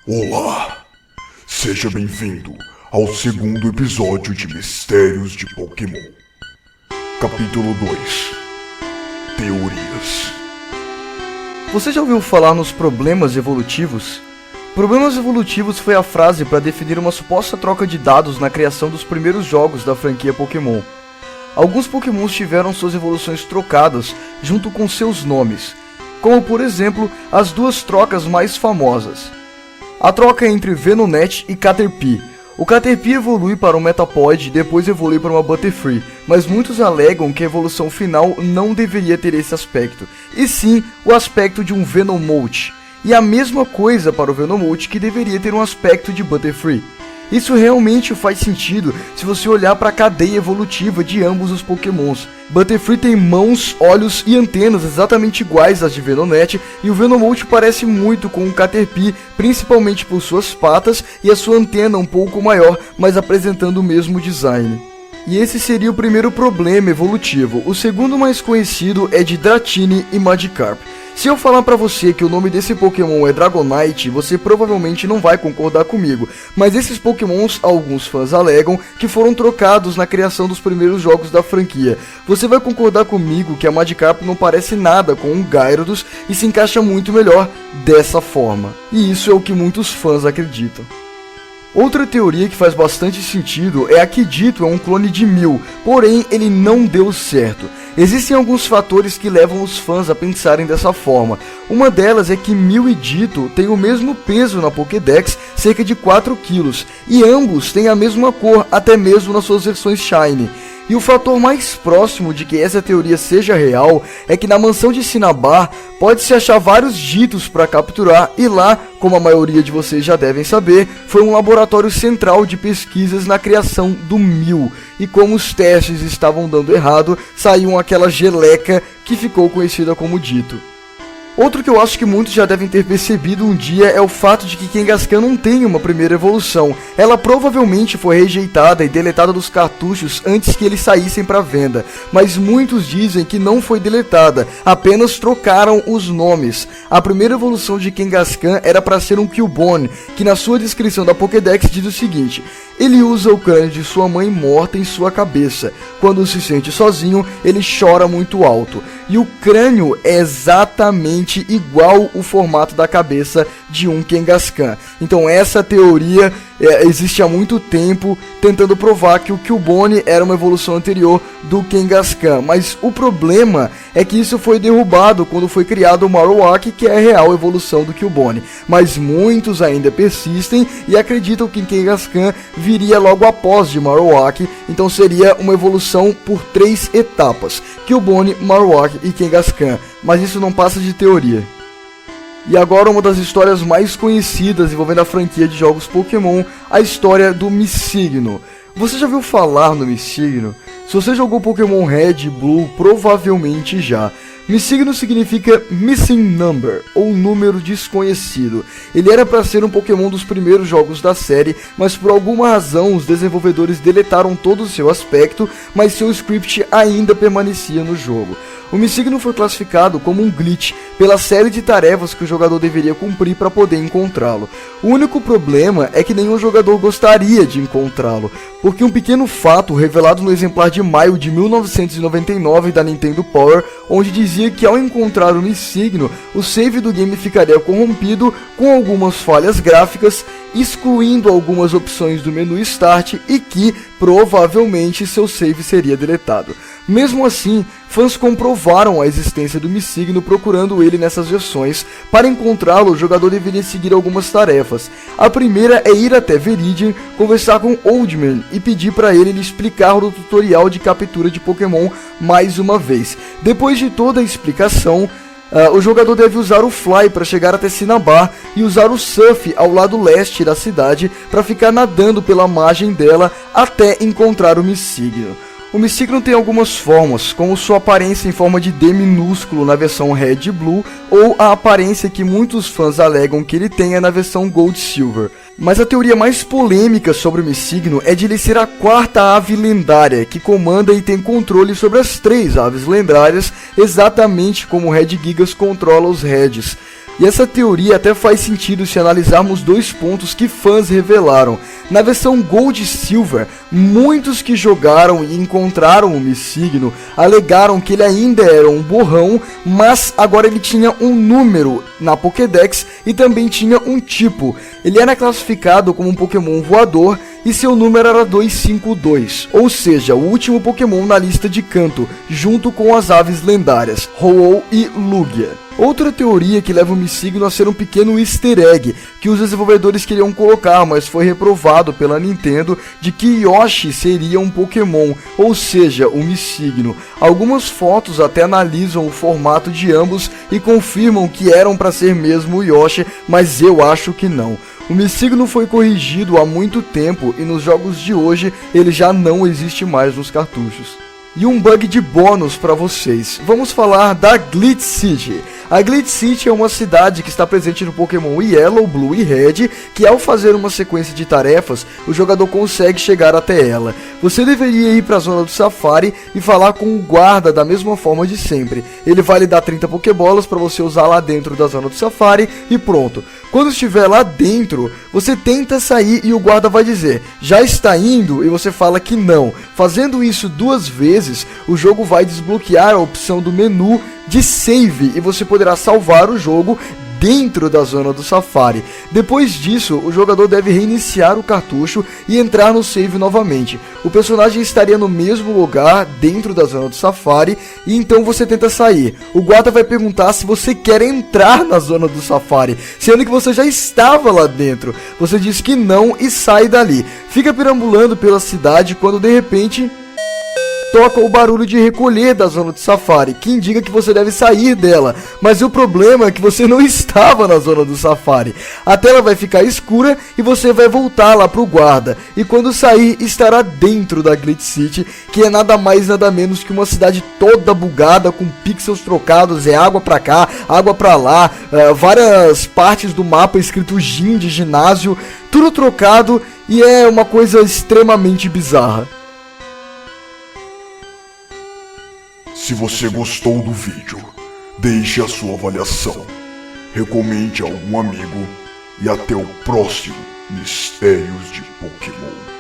Olá, seja bem-vindo ao segundo episódio de Mistérios de Pokémon. Capítulo 2 – Teorias. Você já ouviu falar nos problemas evolutivos? Problemas evolutivos foi a frase para definir uma suposta troca de dados na criação dos primeiros jogos da franquia Pokémon. Alguns Pokémons tiveram suas evoluções trocadas junto com seus nomes, como por exemplo as duas trocas mais famosas. A troca entre Venonat e Caterpie. O Caterpie evolui para um Metapod e depois evolui para uma Butterfree, mas muitos alegam que a evolução final não deveria ter esse aspecto, e sim o aspecto de um Venomoth, e a mesma coisa para o Venomoth que deveria ter um aspecto de Butterfree. Isso realmente faz sentido se você olhar para a cadeia evolutiva de ambos os Pokémons. Butterfree tem mãos, olhos e antenas exatamente iguais às de Venonat, e o Venomoth parece muito com o Caterpie, principalmente por suas patas e a sua antena um pouco maior, mas apresentando o mesmo design. E esse seria o primeiro problema evolutivo. O segundo mais conhecido é de Dratini e Magikarp. Se eu falar pra você que o nome desse Pokémon é Dragonite, você provavelmente não vai concordar comigo, mas esses Pokémons, alguns fãs alegam que foram trocados na criação dos primeiros jogos da franquia. Você vai concordar comigo que a Magikarp não parece nada com um Gyarados e se encaixa muito melhor dessa forma. E isso é o que muitos fãs acreditam. Outra teoria que faz bastante sentido é a que Ditto é um clone de Mew, porém ele não deu certo. Existem alguns fatores que levam os fãs a pensarem dessa forma. Uma delas é que Mew e Ditto têm o mesmo peso na Pokédex, cerca de 4 kg, e ambos têm a mesma cor, até mesmo nas suas versões Shiny. E o fator mais próximo de que essa teoria seja real é que na mansão de Cinnabar pode-se achar vários Dittos para capturar, e lá, como a maioria de vocês já devem saber, foi um laboratório central de pesquisas na criação do Mew. E como os testes estavam dando errado, saiu aquela geleca que ficou conhecida como Ditto. Outro que eu acho que muitos já devem ter percebido um dia é o fato de que Kangaskhan não tem uma primeira evolução. Ela provavelmente foi rejeitada e deletada dos cartuchos antes que eles saíssem para venda, mas muitos dizem que não foi deletada, apenas trocaram os nomes. A primeira evolução de Kangaskhan era para ser um Cubone, que na sua descrição da Pokédex diz o seguinte: ele usa o crânio de sua mãe morta em sua cabeça. Quando se sente sozinho, ele chora muito alto. E o crânio é exatamente igual o formato da cabeça de um Kangaskhan. Então essa teoria existe há muito tempo, tentando provar que o Cubone era uma evolução anterior do Kangaskhan. Mas o problema é que isso foi derrubado quando foi criado o Marowak, que é a real evolução do Cubone. Mas muitos ainda persistem e acreditam que Kangaskhan viria logo após de Marowak, então seria uma evolução por 3 etapas: Cubone, Marowak e Kangaskhan, mas isso não passa de teoria. E agora uma das histórias mais conhecidas envolvendo a franquia de jogos Pokémon, a história do Missigno. Você já ouviu falar no Missigno? Se você jogou Pokémon Red e Blue, provavelmente já. Missigno significa Missing Number, ou número desconhecido. Ele era para ser um Pokémon dos primeiros jogos da série, mas por alguma razão os desenvolvedores deletaram todo o seu aspecto, mas seu script ainda permanecia no jogo. O Missigno foi classificado como um glitch pela série de tarefas que o jogador deveria cumprir para poder encontrá-lo. O único problema é que nenhum jogador gostaria de encontrá-lo, porque um pequeno fato revelado no exemplar de maio de 1999 da Nintendo Power, onde dizia que ao encontrar o Missigno, o save do game ficaria corrompido com algumas falhas gráficas, excluindo algumas opções do menu Start, e que provavelmente seu save seria deletado. Mesmo assim, fãs comprovaram a existência do Missigno procurando ele nessas versões. Para encontrá-lo, o jogador deveria seguir algumas tarefas. A primeira é ir até Viridian, conversar com Oldman e pedir para ele lhe explicar o tutorial de captura de Pokémon mais uma vez. Depois de toda a explicação, o jogador deve usar o Fly para chegar até Cinnabar e usar o Surf ao lado leste da cidade para ficar nadando pela margem dela até encontrar o Missigno. O Missigno tem algumas formas, como sua aparência em forma de D minúsculo na versão Red e Blue, ou a aparência que muitos fãs alegam que ele tenha na versão Gold e Silver. Mas a teoria mais polêmica sobre o Missigno é de ele ser a 4ª ave lendária, que comanda e tem controle sobre as 3 aves lendárias, exatamente como o Regigigas controla os Regis. E essa teoria até faz sentido se analisarmos dois pontos que fãs revelaram. Na versão Gold e Silver, muitos que jogaram e encontraram o Missigno alegaram que ele ainda era um borrão, mas agora ele tinha um número na Pokédex e também tinha um tipo. Ele era classificado como um Pokémon voador e seu número era 252, ou seja, o último Pokémon na lista de canto, junto com as aves lendárias, Ho-Oh e Lugia. Outra teoria que leva o Missigno a ser um pequeno easter egg que os desenvolvedores queriam colocar, mas foi reprovado pela Nintendo, de que Yoshi seria um Pokémon, ou seja, o Missigno. Algumas fotos até analisam o formato de ambos e confirmam que eram para ser mesmo o Yoshi, mas eu acho que não. O Missigno foi corrigido há muito tempo e nos jogos de hoje ele já não existe mais nos cartuchos. E um bug de bônus para vocês, vamos falar da Glitch City. A Glitch City é uma cidade que está presente no Pokémon Yellow, Blue e Red, que ao fazer uma sequência de tarefas, o jogador consegue chegar até ela. Você deveria ir para a zona do Safari e falar com o guarda da mesma forma de sempre. Ele vai lhe dar 30 Pokébolas para você usar lá dentro da zona do Safari e pronto. Quando estiver lá dentro, você tenta sair e o guarda vai dizer, já está indo? E você fala que não. Fazendo isso 2 vezes, o jogo vai desbloquear a opção do menu de save e você poderá salvar o jogo dentro da zona do Safari. Depois disso, o jogador deve reiniciar o cartucho e entrar no save novamente. O personagem estaria no mesmo lugar dentro da zona do Safari e então você tenta sair. O guarda vai perguntar se você quer entrar na zona do Safari, sendo que você já estava lá dentro. Você diz que não e sai dali. Fica perambulando pela cidade quando de repente toca o barulho de recolher da zona do Safari, que indica que você deve sair dela, mas o problema é que você não estava na zona do Safari. A tela vai ficar escura e você vai voltar lá pro guarda, e quando sair estará dentro da Glitch City, que é nada mais nada menos que uma cidade toda bugada, com pixels trocados, é água pra cá, água pra lá, várias partes do mapa escrito gym de ginásio, tudo trocado, e é uma coisa extremamente bizarra. Se você gostou do vídeo, deixe a sua avaliação, recomende a algum amigo e até o próximo Mistérios de Pokémon.